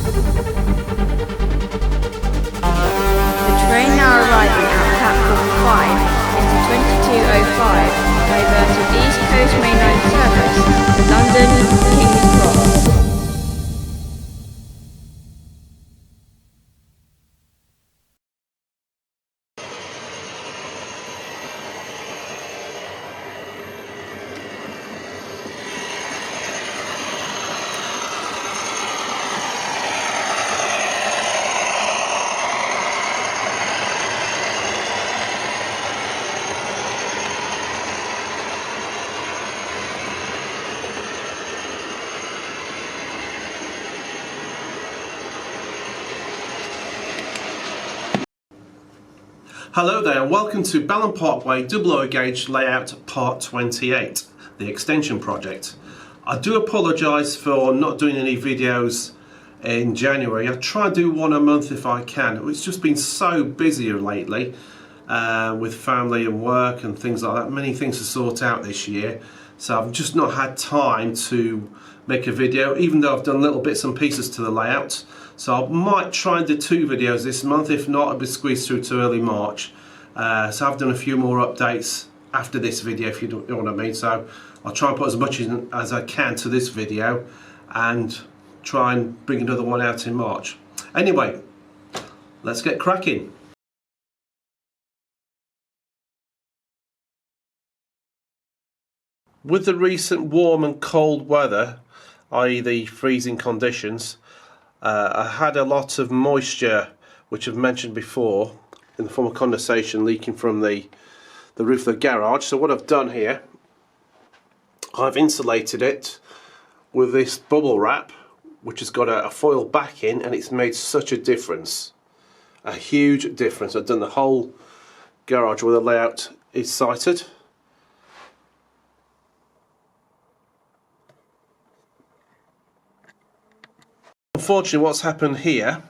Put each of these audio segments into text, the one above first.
The train now arriving at platform 5 into 2205 diverted East Coast Mainline service, London, King's Cross. Hello there and welcome to Ballan Parkway double O gauge layout part 28, the extension project. I do apologise for not doing any videos in January. I try and do one a month if I can. It's just been so busy lately with family and work and things like that. Many things to sort out this year. So I've just not had time to make a video, even though I've done little bits and pieces to the layout. So I might try and do 2 videos this month. If not, I'll be squeezed through to early March. So I've done a few more updates after this video, if you know what I mean. So I'll try and put as much as I can to this video and try and bring another one out in March. Anyway, let's get cracking. With the recent warm and cold weather, i.e. the freezing conditions, I had a lot of moisture, which I've mentioned before, in the form of condensation leaking from the roof of the garage. So what I've done here, I've insulated it with this bubble wrap, which has got a foil backing, and it's made such a difference, a huge difference. I've done the whole garage where the layout is sited. Unfortunately, what's happened here,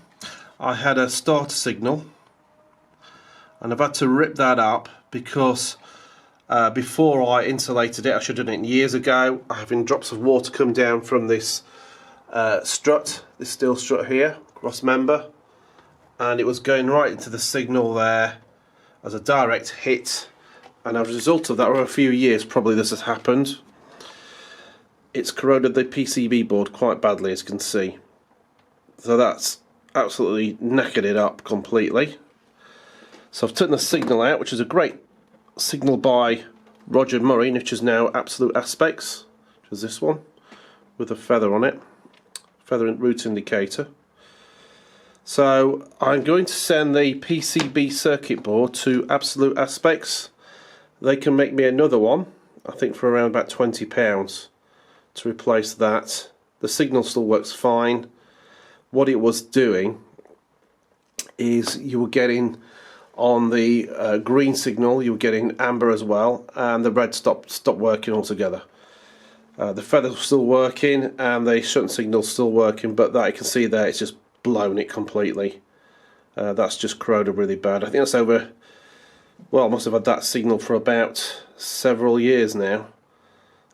I had a starter signal and I've had to rip that up because before I insulated it, I should have done it years ago, having drops of water come down from this strut, this steel strut here, cross member, and it was going right into the signal there as a direct hit, and as a result of that, over a few years probably this has happened. It's corroded the PCB board quite badly, as you can see. So that's absolutely knackered it up completely. So I've taken the signal out, which is a great signal by Roger Murray, which is now Absolute Aspects, which is this one, with a feather on it, feather route indicator. So I'm going to send the PCB circuit board to Absolute Aspects. They can make me another one, I think for around about £20 to replace that. The signal still works fine. What it was doing is you were getting on the green signal, you were getting amber as well, and the red stopped working altogether. The feather's still working and the shunt signal's still working, but that you can see there, it's just blown it completely. That's just corroded really bad. I think that's over, well, I must have had that signal for about several years now.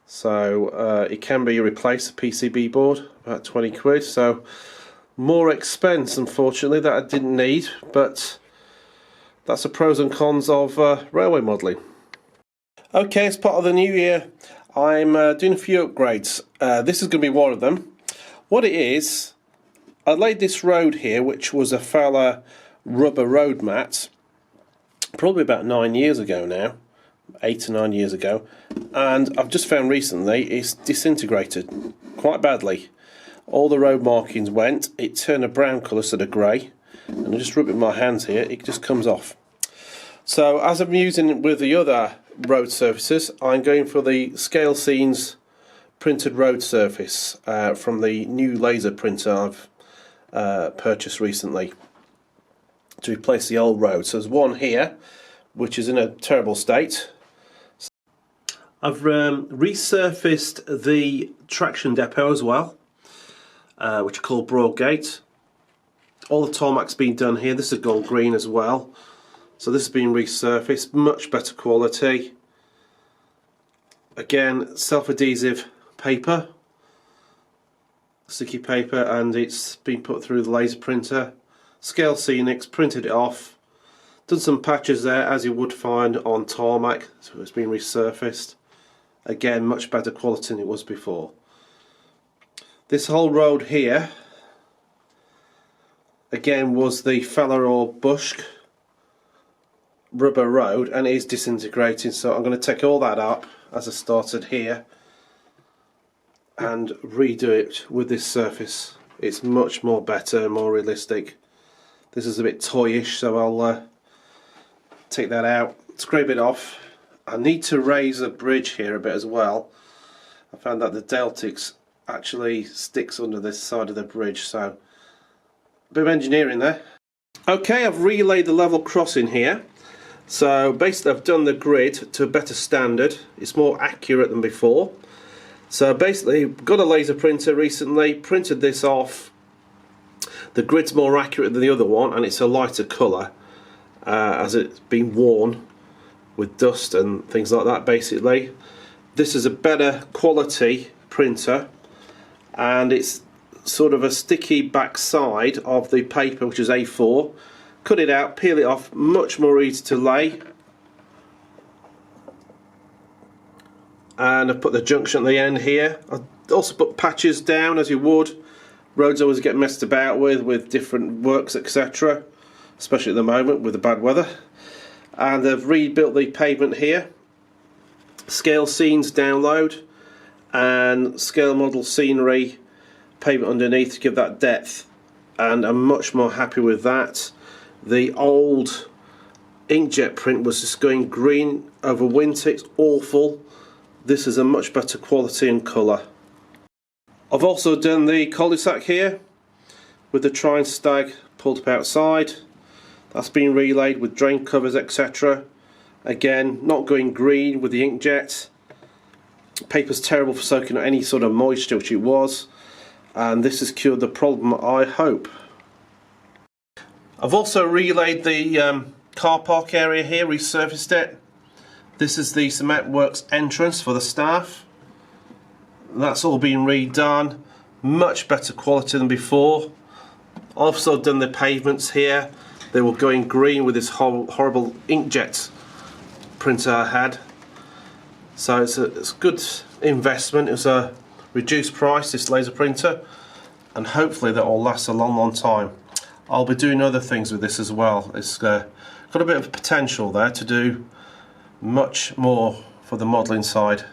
So it can be replaced, a PCB board, about 20 quid. So more expense, unfortunately, that I didn't need, but that's the pros and cons of railway modelling. Okay, as part of the new year, I'm doing a few upgrades. This is going to be one of them. What it is, I laid this road here, which was a Fowler rubber road mat, probably about 9 years ago now, 8 or 9 years ago, and I've just found recently it's disintegrated quite badly. All the road markings went, it turned a brown colour instead of grey, and I just rub it in my hands here, it just comes off. So as I'm using it with the other road surfaces, I'm going for the Scale Scenes printed road surface from the new laser printer I've purchased recently to replace the old road. So there's one here which is in a terrible state. I've resurfaced the traction depot as well, which are called Broadgate. All the tarmac's been done here. This is gold green as well. So this has been resurfaced, much better quality. Again, self-adhesive paper. sticky paper, and it's been put through the laser printer. Scale Scenics, printed it off, done some patches there as you would find on tarmac, so it's been resurfaced. Again, much better quality than it was before. This whole road here again was the Feller or Bush rubber road, and it is disintegrating, so I'm going to take all that up as I started here and redo it with this surface. It's much more better, more realistic. This is a bit toyish, so I'll take that out, scrape it off. I need to raise the bridge here a bit as well. I found that the Deltix actually sticks under this side of the bridge, so a bit of engineering there. Okay, I've relaid the level crossing here. So basically I've done the grid to a better standard. It's more accurate than before. So basically got a laser printer recently, printed this off. The grid's more accurate than the other one, and it's a lighter colour as it's been worn with dust and things like that. Basically this is a better quality printer, and it's sort of a sticky back side of the paper, which is A4. Cut it out, peel it off, much more easy to lay. And I've put the junction at the end here. I also put patches down as you would. Roads always get messed about with different works, etc. Especially at the moment with the bad weather. And I've rebuilt the pavement here. Scale scenes download, and scale model scenery pavement underneath to give that depth. And I'm much more happy with that. The old inkjet print was just going green over winter. It's awful. This is a much better quality and colour. I've also done the cul-de-sac here with the Tri and Stag pulled up outside. That's been relayed with drain covers, etc. Again, not going green with the inkjet. Paper's terrible for soaking up any sort of moisture, which it was, and this has cured the problem, I hope. I've also relayed the car park area here, resurfaced it. This is the Cement Works entrance for the staff. That's all been redone, much better quality than before. I've also done the pavements here. They were going green with this horrible inkjet printer I had. So it's a good investment. It was a reduced price, this laser printer, and hopefully that will last a long time. I'll be doing other things with this as well. It's got a bit of potential there to do much more for the modelling side.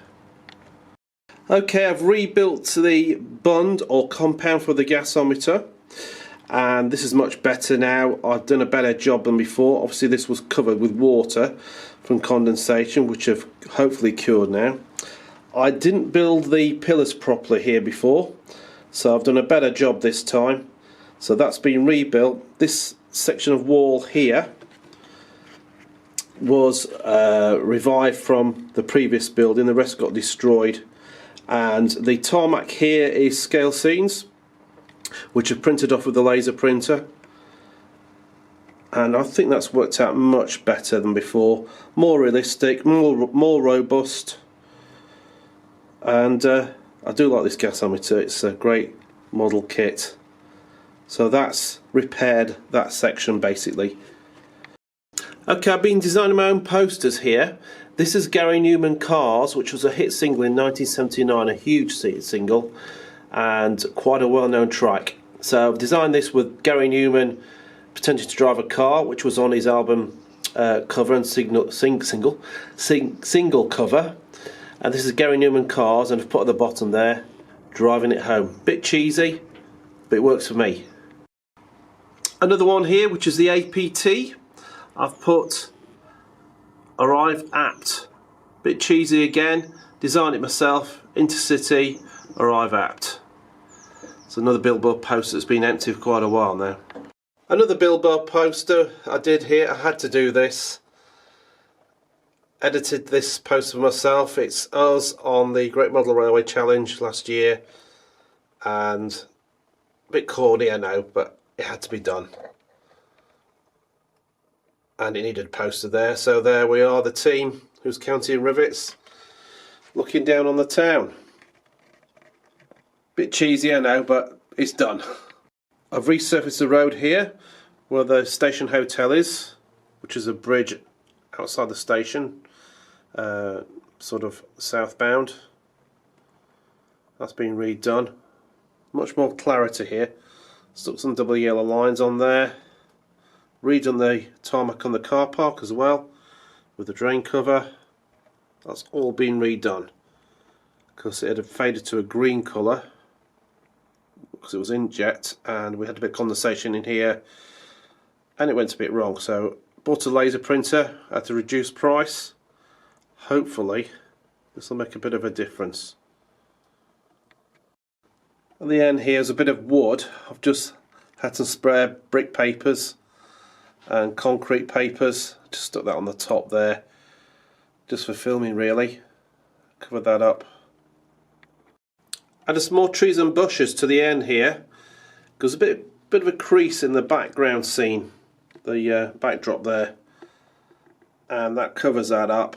Okay, I've rebuilt the bund or compound for the gasometer, and this is much better now. I've done a better job than before. Obviously this was covered with water from condensation, which have hopefully cured now. I didn't build the pillars properly here before, so I've done a better job this time. So that's been rebuilt. This section of wall here was revived from the previous building. The rest got destroyed. And the tarmac here is scale scenes, which are printed off with the laser printer. And I think that's worked out much better than before. More realistic, more robust. And I do like this gasometer. It's a great model kit. So that's repaired that section basically. Okay, I've been designing my own posters here. This is Gary Newman Cars, which was a hit single in 1979, a huge single, and quite a well-known track. So I've designed this with Gary Newman pretending to drive a car, which was on his album cover and single cover. And this is Gary Newman Cars, and I've put at the bottom there, driving it home. Bit cheesy, but it works for me. Another one here, which is the APT. I've put Arrive Apt. Bit cheesy again, designed it myself, Intercity, Arrive Apt. It's another billboard poster that's been empty for quite a while now. Another billboard poster I did here, I had to do this. Edited this poster myself. It's us on the Great Model Railway Challenge last year, and a bit corny I know, but it had to be done. And it needed a poster there, so there we are, the team who's counting rivets, looking down on the town. Bit cheesy, I know, but it's done. I've resurfaced the road here where the station hotel is, which is a bridge outside the station, sort of southbound. That's been redone. Much more clarity here. Stuck some double yellow lines on there. Redone the tarmac on the car park as well, with the drain cover. That's all been redone because it had faded to a green colour because it was inkjet, and we had a bit of condensation in here and it went a bit wrong. So bought a laser printer at a reduced price. Hopefully this will make a bit of a difference. At the end here is a bit of wood. I've just had some spare brick papers and concrete papers. Just stuck that on the top there, just for filming really. Covered that up. Added some more trees and bushes to the end here. There's a bit of a crease in the background scene, the backdrop there, and that covers that up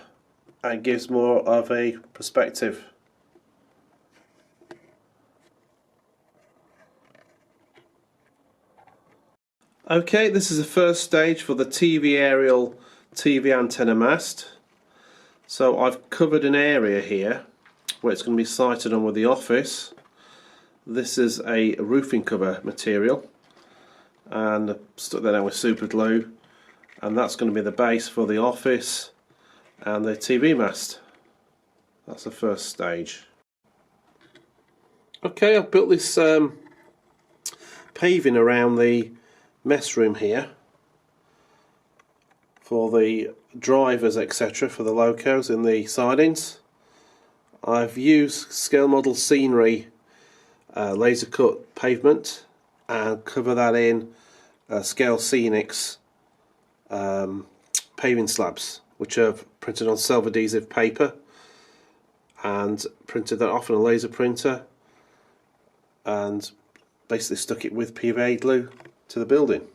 and gives more of a perspective. Okay, this is the first stage for the TV aerial TV antenna mast. So I've covered an area here where it's going to be sited on with the office. This is a roofing cover material, and I've stuck that down with super glue, and that's going to be the base for the office and the TV mast. That's the first stage. Okay, I've built this paving around the mess room here for the drivers, etc., for the locos in the sidings. I've used scale model scenery laser cut pavement and cover that in scale scenics paving slabs, which are printed on self-adhesive paper, and printed that off on a laser printer and basically stuck it with PVA glue to the building.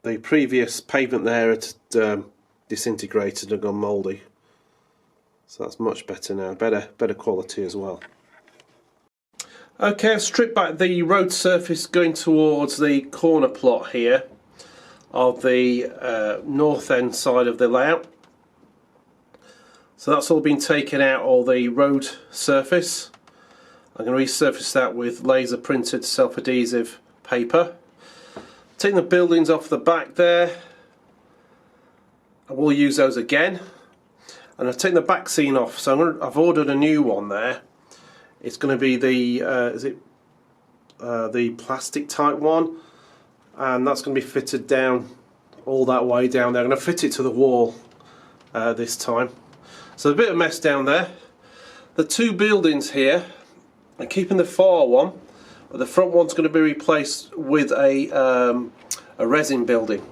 The previous pavement there had disintegrated and gone mouldy, so that's much better now, better quality as well. Okay, I've stripped back the road surface going towards the corner plot here of the north end side of the layout. So that's all been taken out, all the road surface. I'm going to resurface that with laser printed self-adhesive paper. Taking the buildings off the back there, I will use those again. And I've taken the back scene off, so I've ordered a new one there. It's going to be the the plastic type one, and that's going to be fitted down all that way down there. I'm going to fit it to the wall this time. So a bit of mess down there. The two buildings here, I'm keeping the far one, but the front one's going to be replaced with a resin building.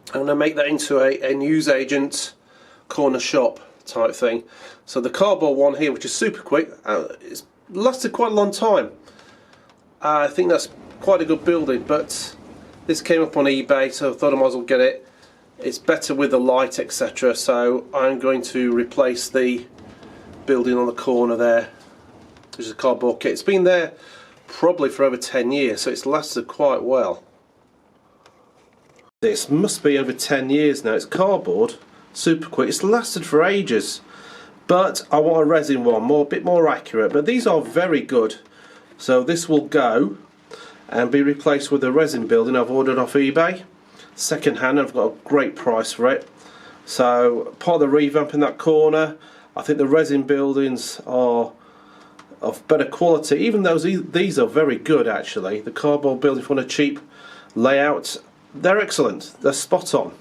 I'm going to make that into a newsagent corner shop type thing. So the cardboard one here, which is super quick, it's lasted quite a long time. I think that's quite a good building, but this came up on eBay, so I thought I might as well get it. It's better with the light, etc. So I'm going to replace the building on the corner there, which is a cardboard kit. It's been there probably for over 10 years, so it's lasted quite well. This must be over 10 years now. It's cardboard, super quick. It's lasted for ages, but I want a resin one, a bit more accurate. But these are very good. So this will go and be replaced with a resin building I've ordered off eBay. Second hand, I've got a great price for it. So part of the revamp in that corner. I think the resin buildings are of better quality, even though these are very good actually. The cardboard building for a cheap layout, they're excellent, they're spot on.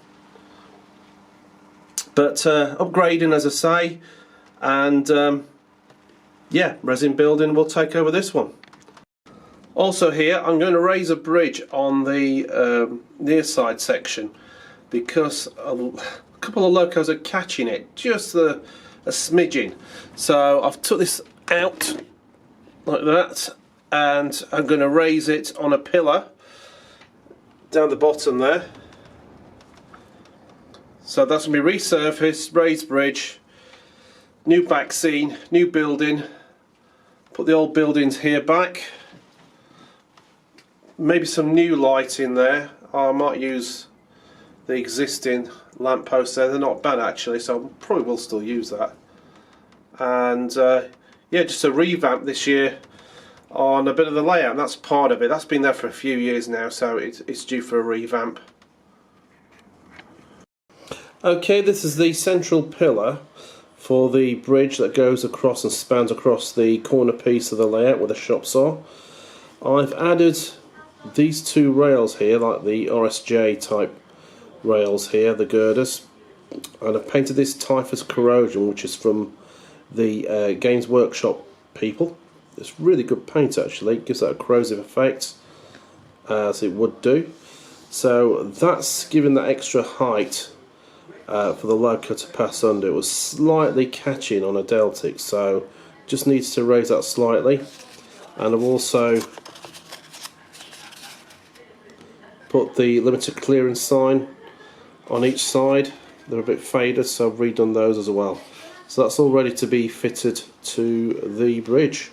But upgrading, as I say, and yeah, resin building will take over this one. Also here, I'm going to raise a bridge on the near side section because a couple of locos are catching it, just a smidgen. So I've took this out like that, and I'm going to raise it on a pillar down the bottom there. So that's going to be resurfaced, raised bridge, new back scene, new building. Put the old buildings here back. Maybe some new light in there. I might use the existing lampposts there. They're not bad actually, so I probably will still use that. And yeah, just a revamp this year on a bit of the layout, and that's part of it. That's been there for a few years now, so it's due for a revamp. Okay, this is the central pillar for the bridge that goes across and spans across the corner piece of the layout where the shops are. I've added these two rails here, like the RSJ type rails here, the girders, and I've painted this Typhus Corrosion, which is from the Games Workshop people. It's really good paint actually, it gives that a corrosive effect as it would do. So that's giving that extra height for the loco to pass under. It was slightly catching on a Deltic, so just needs to raise that slightly. And I've also put the limited clearance sign on each side. They're a bit faded, so I've redone those as well. So that's all ready to be fitted to the bridge.